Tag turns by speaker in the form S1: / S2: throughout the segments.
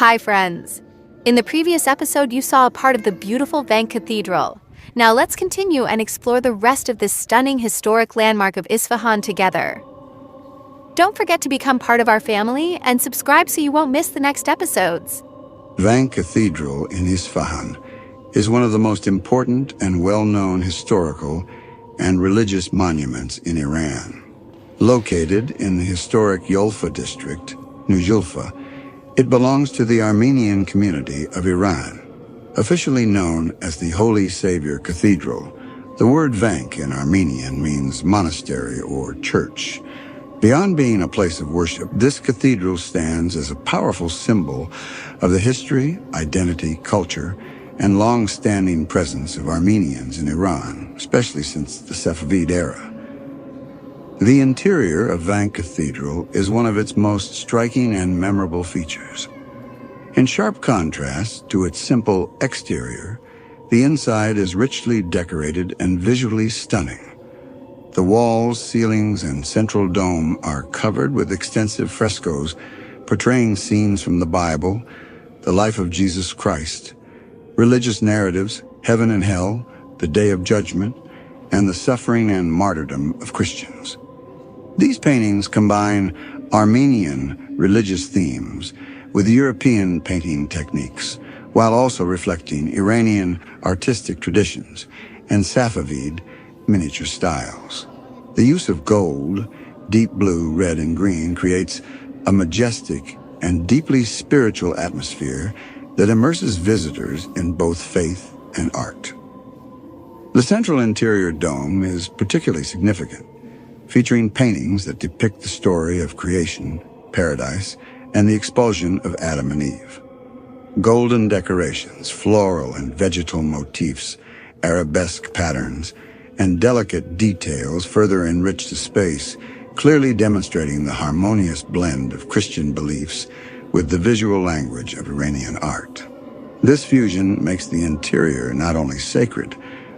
S1: Hi, friends. In the previous episode, you saw a part of the beautiful Vank Cathedral. Now let's continue and explore the rest of this stunning historic landmark of Isfahan together. Don't forget to become part of our family and subscribe so you won't miss the next episodes.
S2: Vank Cathedral in Isfahan is one of the most important and well-known historical and religious monuments in Iran. Located in the historic Yulfa district, New Julfa, it belongs to the Armenian community of Iran. Officially known as the Holy Savior Cathedral, the word Vank in Armenian means monastery or church. Beyond being a place of worship, this cathedral stands as a powerful symbol of the history, identity, culture, and long-standing presence of Armenians in Iran, especially since the Safavid era. The interior of Vank Cathedral is one of its most striking and memorable features. In sharp contrast to its simple exterior, the inside is richly decorated and visually stunning. The walls, ceilings, and central dome are covered with extensive frescoes portraying scenes from the Bible, the life of Jesus Christ, religious narratives, heaven and hell, the Day of Judgment, and the suffering and martyrdom of Christians. These paintings combine Armenian religious themes with European painting techniques, while also reflecting Iranian artistic traditions and Safavid miniature styles. The use of gold, deep blue, red, and green creates a majestic and deeply spiritual atmosphere that immerses visitors in both faith and art. The central interior dome is particularly significant, featuring paintings that depict the story of creation, paradise, and the expulsion of Adam and Eve. Golden decorations, floral and vegetal motifs, arabesque patterns, and delicate details further enrich the space, clearly demonstrating the harmonious blend of Christian beliefs with the visual language of Iranian art. This fusion makes the interior not only sacred,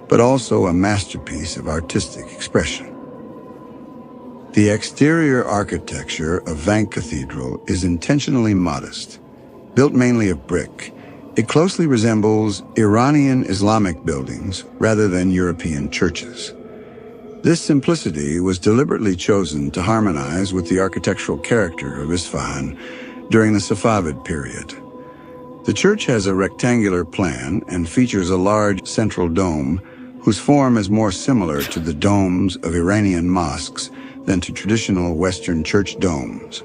S2: but also a masterpiece of artistic expression. The exterior architecture of Vank Cathedral is intentionally modest. Built mainly of brick, it closely resembles Iranian Islamic buildings rather than European churches. This simplicity was deliberately chosen to harmonize with the architectural character of Isfahan during the Safavid period. The church has a rectangular plan and features a large central dome whose form is more similar to the domes of Iranian mosques than to traditional Western church domes.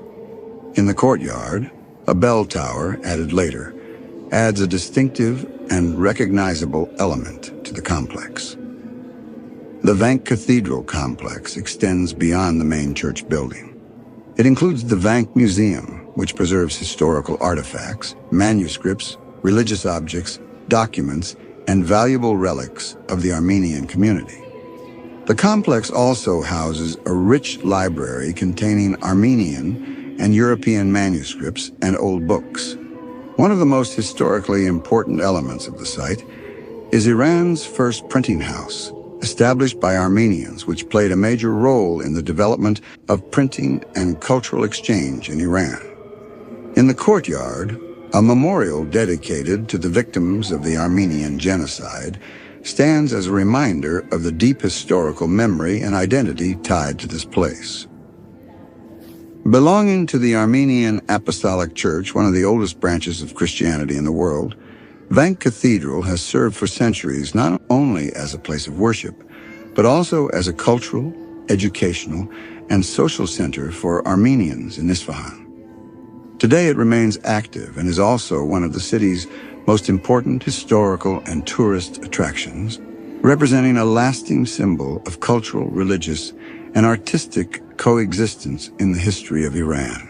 S2: In the courtyard, a bell tower, added later, adds a distinctive and recognizable element to the complex. The Vank Cathedral complex extends beyond the main church building. It includes the Vank Museum, which preserves historical artifacts, manuscripts, religious objects, documents, and valuable relics of the Armenian community. The complex also houses a rich library containing Armenian and European manuscripts and old books. One of the most historically important elements of the site is Iran's first printing house, established by Armenians, which played a major role in the development of printing and cultural exchange in Iran. In the courtyard, a memorial dedicated to the victims of the Armenian genocide stands as a reminder of the deep historical memory and identity tied to this place. Belonging to the Armenian Apostolic Church, one of the oldest branches of Christianity in the world, Vank Cathedral has served for centuries not only as a place of worship, but also as a cultural, educational, and social center for Armenians in Isfahan. Today it remains active and is also one of the city's most important historical and tourist attractions, representing a lasting symbol of cultural, religious, and artistic coexistence in the history of Iran.